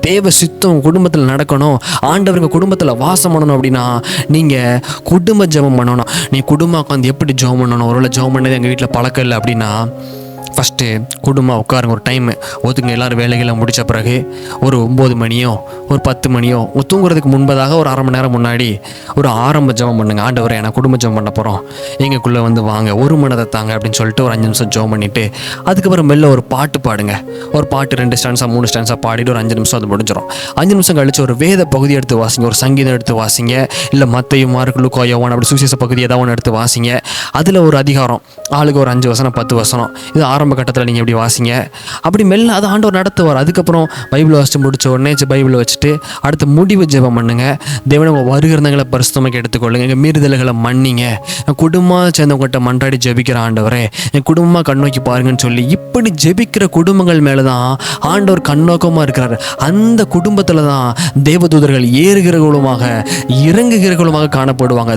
தேவ சித்தம் குடும்பத்தில் நடக்கணும், ஆண்டவருங்க குடும்பத்தில் வாசம் பண்ணணும் அப்படின்னா நீங்கள் குடும்ப ஜெபம் பண்ணணும். நீ குடும்பம் உட்காந்து எப்படி ஜெபம் பண்ணணும்? ஒருவேளை ஜெபம் பண்ணது எங்கள் வீட்டில் பழக்கம் இல்லை அப்படின்னா, ஃபஸ்ட்டு குடும்பம் உட்காருங்க, ஒரு டைமு ஒதுங்க. எல்லோரும் வேலைகளை முடித்த பிறகு ஒரு 9 மணியோ ஒரு 10 மணியோ தூங்குறதுக்கு முன்பதாக ஒரு அரை மணி நேரம் முன்னாடி ஒரு ஆரம்ப ஜெபம் பண்ணுங்கள். ஆண்டவரே நான் குடும்ப ஜெபம் பண்ண போகிறோம், எங்களுக்குள்ளே வந்து வாங்க, ஒரு மனதை தாங்க அப்படின்னு சொல்லிட்டு ஒரு 5 நிமிஷம் ஜெபம் பண்ணிவிட்டு அதுக்கப்புறம் மெல்ல ஒரு பாட்டு பாடுங்க. ஒரு பாட்டு 2 ஸ்டான்ஸாக 3 ஸ்டான்ஸாக பாடிட்டு ஒரு 5 நிமிஷம் அது முடிஞ்சிடும். 5 நிமிஷம் கழிச்சு ஒரு வேத பகுதி எடுத்து வாசிங்க, ஒரு சங்கீதம் எடுத்து வாசிங்க, இல்லை மத்தேயு, மார்க்கு, லூக்கா, யோவான் அப்படி சுவிசேஷ பகுதி ஏதாவது ஒன்று எடுத்து வாசிங்க. அதில் ஒரு அதிகாரம், ஆளுக்கு ஒரு 5 வசனம் 10 வசனம், இது ஆரம்ப கட்டத்தில் நீங்கள் எப்படி வாசிங்க. அப்படி மெல்ல அதை ஆண்டவர் நடத்துவார். அதுக்கப்புறம் பைபிள் வாசித்து முடிச்ச உடனே பைபிளை வச்சுட்டு அடுத்த முடிவு ஜெபம் பண்ணுங்க. தேவனை வருகிறவங்களை பரிசுத்தமாக எடுத்துக்கொள்ளுங்க, எங்கள் மீறுதல்களை மன்னிங்க, குடும்பமாக சேர்ந்தவங்ககிட்ட மன்றாடி ஜெபிக்கிற ஆண்டவரே என் குடும்பமாக கண்ணோக்கி பாருங்கன்னு சொல்லி இப்படி ஜெபிக்கிற குடும்பங்கள் மேலே தான் ஆண்டவர் கண்ணோக்கமாக இருக்கிறார். அந்த குடும்பத்தில் தான் தேவதூதர்கள் ஏறுகிறவர்களுமாக இறங்குகிறவர்களுமாக காணப்படுவாங்க.